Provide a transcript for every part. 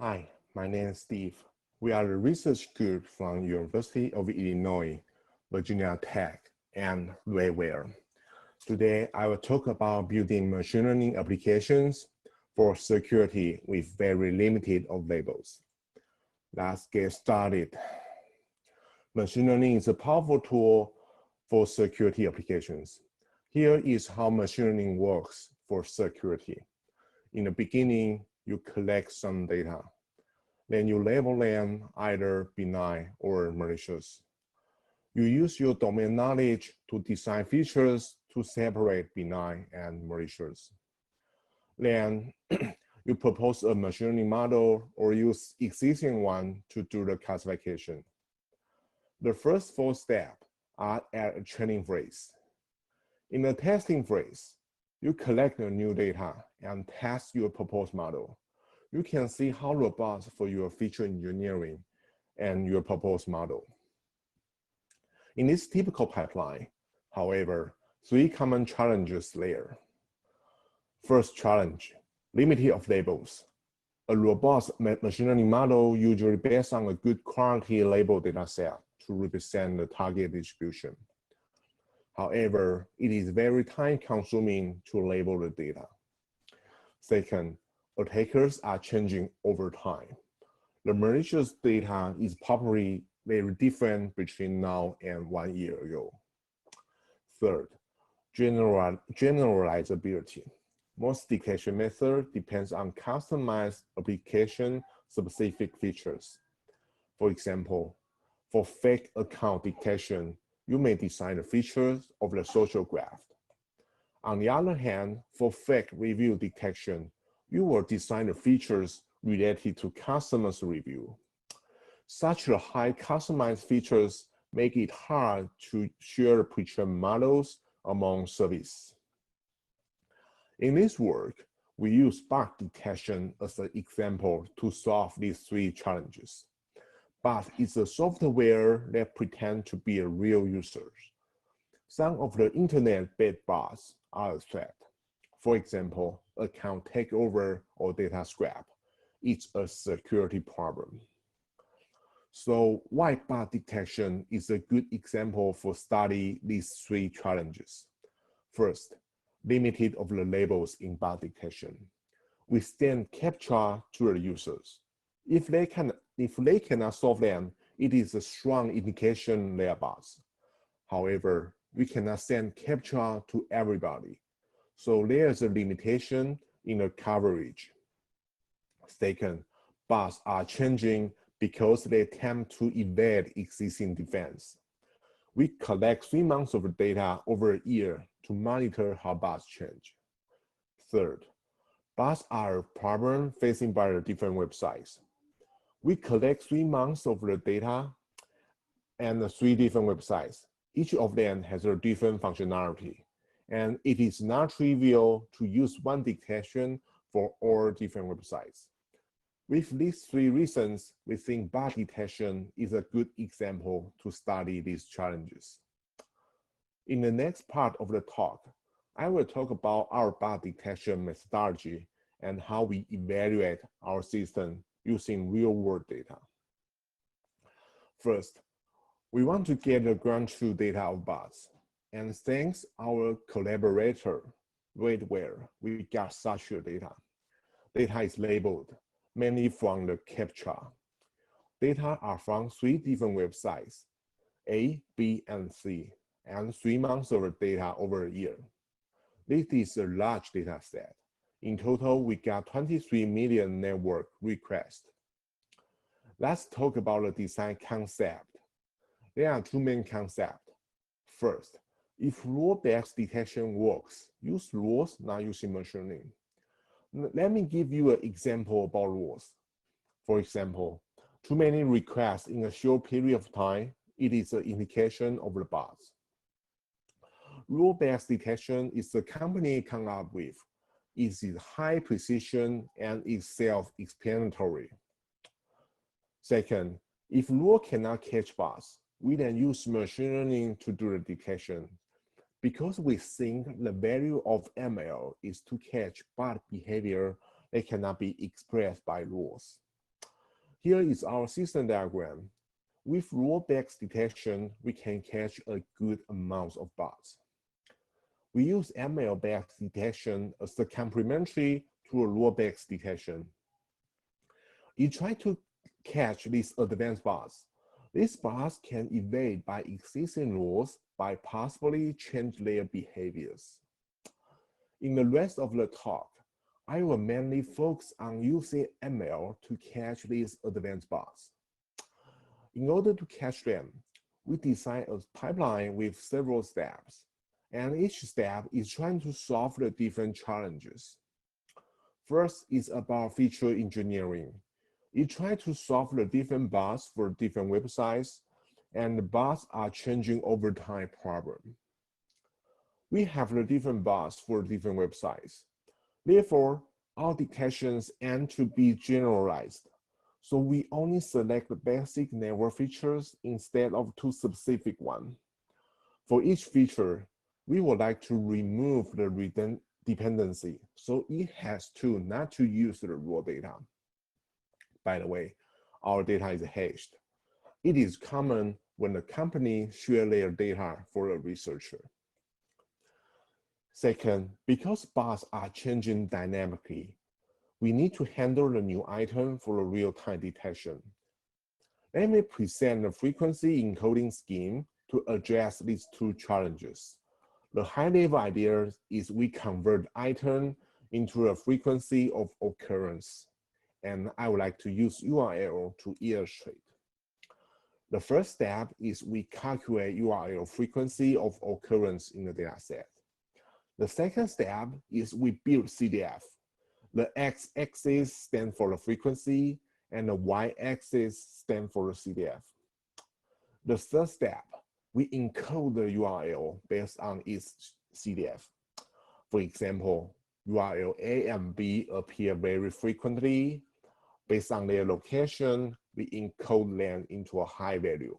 Hi, my name is Steve. We are a research group from University of Illinois, Virginia Tech, and Railware. Today, I will talk about building machine learning applications for security with very limited of labels. Let's get started. Machine learning is a powerful tool for security applications. Here is how machine learning works for security. In the beginning, you collect some data. Then you label them either benign or malicious. You use your domain knowledge to design features to separate benign and malicious. Then you propose a machine learning model or use existing one to do the classification. The first 4 steps are at a training phase. In the testing phase, you collect the new data and test your proposed model. You can see how robust for your feature engineering and your proposed model. In this typical pipeline, however, 3 common challenges there. First challenge, limited of labels. A robust machine learning model usually based on a good quality label data set to represent the target distribution. However, it is very time-consuming to label the data. Second, attackers are changing over time. The malicious data is probably very different between now and 1 year ago. Third, generalizability. Most detection method depends on customized application-specific features. For example, for fake account detection, you may design the features of the social graph. On the other hand, for fake review detection, you will design the features related to customers' review. Such high customized features make it hard to share pre-trained models among services. In this work, we use bug detection as an example to solve these 3 challenges. But it's a software that pretends to be a real user. Some of the internet-based bots are a threat. For example, account takeover or data scrap. It's a security problem. So why bot detection is a good example for study these 3 challenges. First, limited of the labels in bot detection. We send captcha to the users. If they cannot solve them, it is a strong indication they are bots. However, we cannot send captcha to everybody. So there's a limitation in the coverage. Second, bots are changing because they attempt to evade existing defense. We collect 3 months of data over a year to monitor how bots change. Third, bots are a problem facing by the different websites. We collect 3 months of the data and 3 different websites. Each of them has a different functionality. And it is not trivial to use one detection for all different websites. With these 3 reasons, we think bot detection is a good example to study these challenges. In the next part of the talk, I will talk about our bot detection methodology and how we evaluate our system using real-world data. First, we want to get the ground truth data of bots. And thanks our collaborator, Railware, we got such data. Data is labeled, mainly from the captcha. Data are from 3 different websites, A, B, and C, and 3 months of data over a year. This is a large data set. In total, we got 23 million network requests. Let's talk about the design concept. There are 2 main concepts. First, if rule-based detection works, use rules, not using machine learning. Let me give you an example about rules. For example, too many requests in a short period of time, it is an indication of the bots. Rule-based detection is the company come up with. It is high precision and is self-explanatory. Second, if rule cannot catch bots, we then use machine learning to do the detection. Because we think the value of ML is to catch bot behavior that cannot be expressed by rules. Here is our system diagram. With rollback detection, we can catch a good amount of bars. We use ML-based detection as the complementary to a rollback detection. It tries to catch these advanced bars. These bars can evade by existing rules by possibly change their behaviors. In the rest of the talk, I will mainly focus on using ML to catch these advanced bars. In order to catch them, we design a pipeline with several steps, and each step is trying to solve the different challenges. First is about feature engineering. It tries to solve the different bars for different websites, and the bars are changing over time problem. We have the different bars for different websites. Therefore, our detections aim to be generalized. So we only select the basic network features instead of two specific ones. For each feature, we would like to remove the dependency, so it has to not to use the raw data. By the way, our data is hashed. It is common when the company share their data for a researcher. Second, because bars are changing dynamically, we need to handle the new item for a real-time detection. Let me present the frequency encoding scheme to address these two challenges. The high-level idea is we convert item into a frequency of occurrence, and I would like to use URL to illustrate. The first step is we calculate URL frequency of occurrence in the dataset. The second step is we build CDF. The x-axis stands for the frequency, and the y-axis stands for the CDF. The third step, we encode the URL based on its CDF. For example, URL A and B appear very frequently. Based on their location, we encode them into a high value.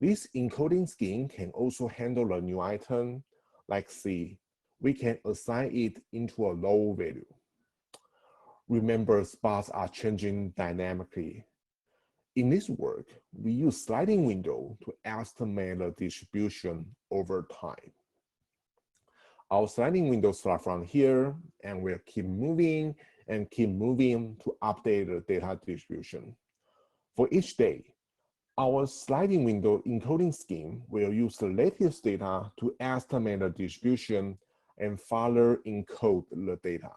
This encoding scheme can also handle a new item, like C. We can assign it into a low value. Remember, bars are changing dynamically. In this work, we use sliding window to estimate the distribution over time. Our sliding window starts from here, and we'll keep moving to update the data distribution. For each day, our sliding window encoding scheme will use the latest data to estimate the distribution and further encode the data.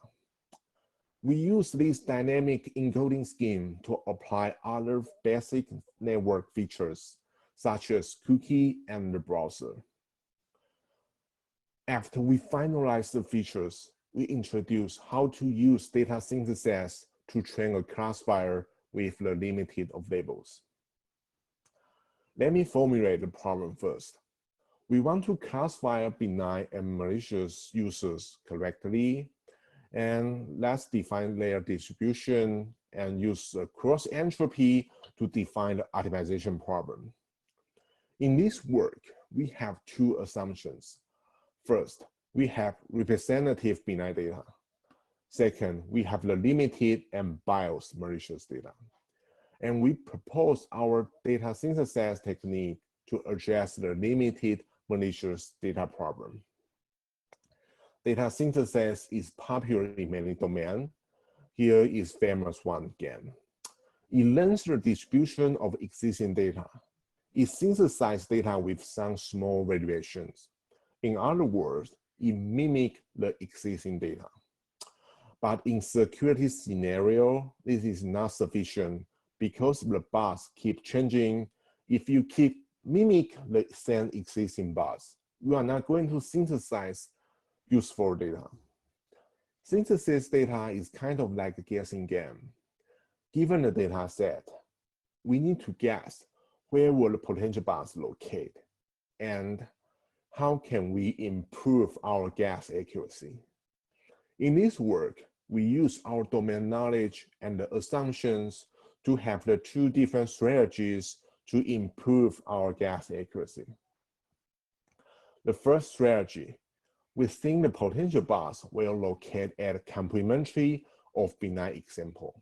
We use this dynamic encoding scheme to apply other basic network features, such as cookie and the browser. After we finalize the features, we introduce how to use data synthesis to train a classifier with the limited of labels. Let me formulate the problem first. We want to classify benign and malicious users correctly, and let's define their distribution and use cross entropy to define the optimization problem. In this work, we have two assumptions. First, we have representative benign data. Second, we have the limited and biased malicious data. And we propose our data synthesis technique to address the limited malicious data problem. Data synthesis is popular in many domains. Here is famous one again. It learns the distribution of existing data. It synthesizes data with some small variations. In other words, it mimics the existing data. But in security scenario, this is not sufficient because the bars keep changing. If you keep mimic the same existing bars, you are not going to synthesize useful data. Synthesis data is kind of like a guessing game. Given the data set, we need to guess where will the potential bars locate and how can we improve our guess accuracy. In this work, we use our domain knowledge and the assumptions to have the two different strategies to improve our guess accuracy. The first strategy, we think the potential bars will locate at complementary of benign example.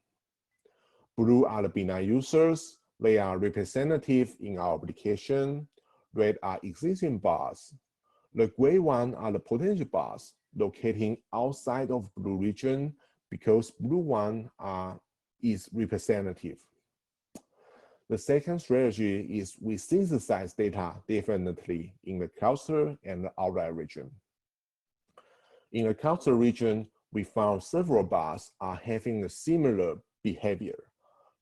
Blue are the benign users. They are representative in our application. Red are existing bars. The gray one are the potential bars locating outside of blue region because blue one is representative. The second strategy is we synthesize data differently in the cluster and the outlier region. In the cluster region, we found several bars are having a similar behavior.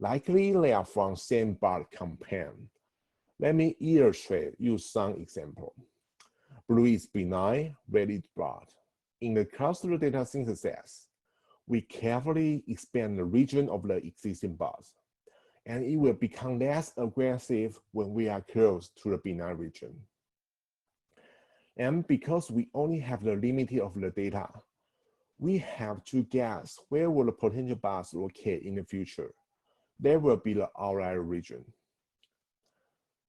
Likely they are from same bar campaign. Let me use some example. Blue is benign, red is broad. In the cluster data synthesis, we carefully expand the region of the existing bars, and it will become less aggressive when we are close to the benign region. And because we only have the limit of the data, we have to guess where will the potential bars locate in the future. There will be the outlier region.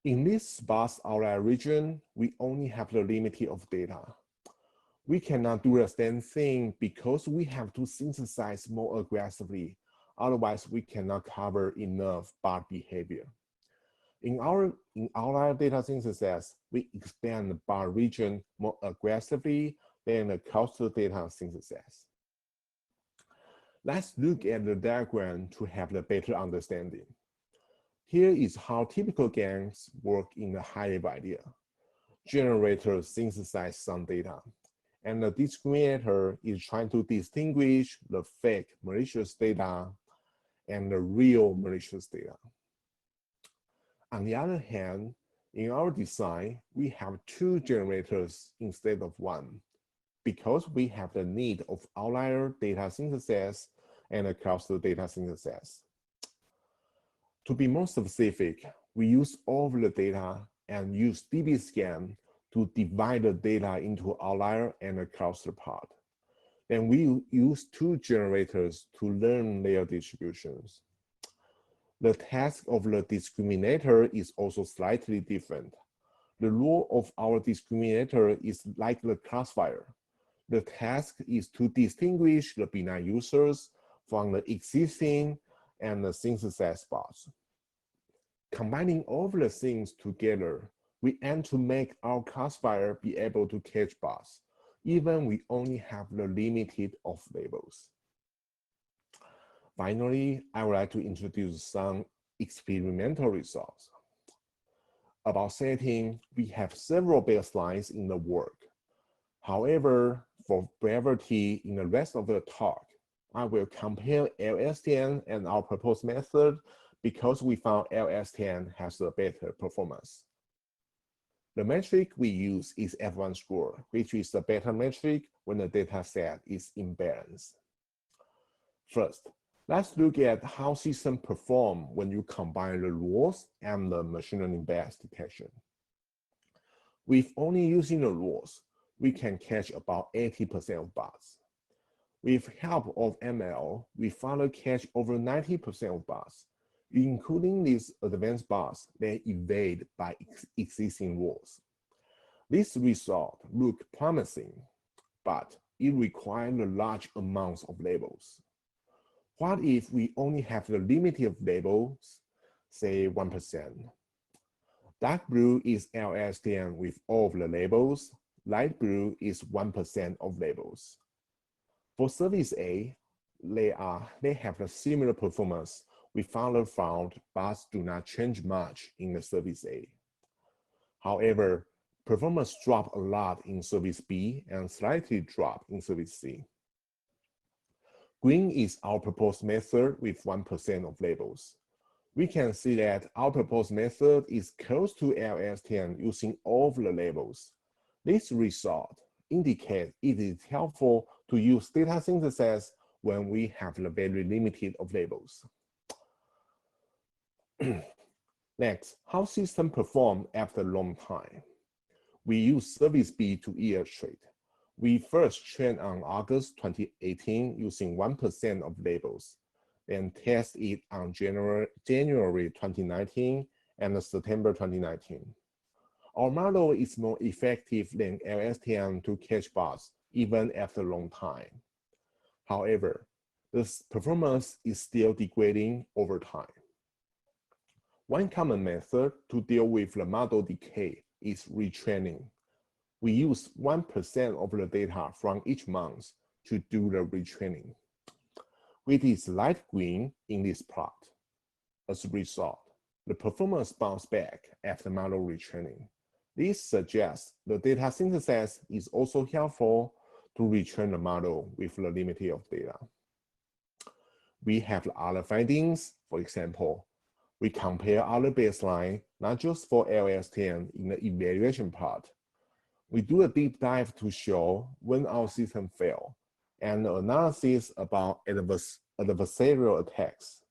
In this sparse outlier region, we only have the limit of data. We cannot do the same thing because we have to synthesize more aggressively. Otherwise, we cannot cover enough bar behavior. In outlier data synthesis, we expand the bar region more aggressively than the cluster data synthesis. Let's look at the diagram to have a better understanding. Here is how typical games work in the high-level idea. Generator synthesize some data, and the discriminator is trying to distinguish the fake malicious data and the real malicious data. On the other hand, in our design, we have two generators instead of one, because we have the need of outlier data synthesis and a cluster data synthesis. To be more specific, we use all of the data and use dbScan to divide the data into outlier and a cluster part. Then we use two generators to learn their distributions. The task of the discriminator is also slightly different. The role of our discriminator is like the classifier. The task is to distinguish the benign users from the existing and the synthesized bars. Combining all of the things together, we aim to make our classifier be able to catch bars, even we only have the limited of labels. Finally, I would like to introduce some experimental results. About setting, we have several baselines in the work. However, for brevity in the rest of the talk, I will compare LS10 and our proposed method because we found LS10 has a better performance. The metric we use is F1 score, which is the better metric when the data set is imbalanced. First, let's look at how systems perform when you combine the rules and the machine learning bias detection. With only using the rules, we can catch about 80% of bars. With help of ML, we finally catch over 90% of bars, including these advanced bars that evade by existing rules. This result looked promising, but it required large amounts of labels. What if we only have the limit of labels, say 1%? Dark blue is LS10 with all of the labels. Light blue is 1% of labels. For service A, they have a similar performance. We found bars do not change much in the service A. However, performance dropped a lot in service B and slightly dropped in service C. Green is our proposed method with 1% of labels. We can see that our proposed method is close to LS10 using all of the labels. This result indicates it is helpful to use data synthesis when we have the very limited of labels. Next, how systems perform after a long time. We use service B to illustrate. We first trained on August 2018 using 1% of labels, then test it on January 2019 and September 2019. Our model is more effective than LS10 to catch bars even after a long time. However, the performance is still degrading over time. One common method to deal with the model decay is retraining. We use 1% of the data from each month to do the retraining, which is light green in this plot. As a result, the performance bounce back after model retraining. This suggests the data synthesis is also helpful to retrain the model with the limited of data. We have other findings. For example, we compare other baseline, not just for LS10 in the evaluation part. We do a deep dive to show when our system fails, and analysis about adversarial attacks.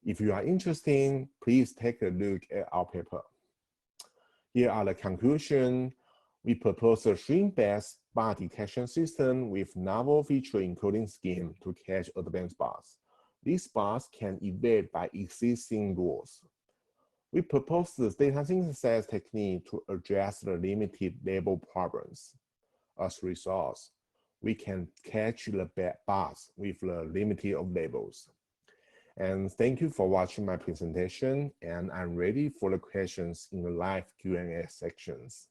If you are interested, please take a look at our paper. Here are the conclusions. We propose a string-based bug detection system with novel feature encoding scheme to catch advanced bugs. These bugs can evade by existing rules. We propose the data synthesis technique to address the limited label problems. As a result, we can catch the bugs with the limited of labels. And thank you for watching my presentation, and I'm ready for the questions in the live Q&A sections.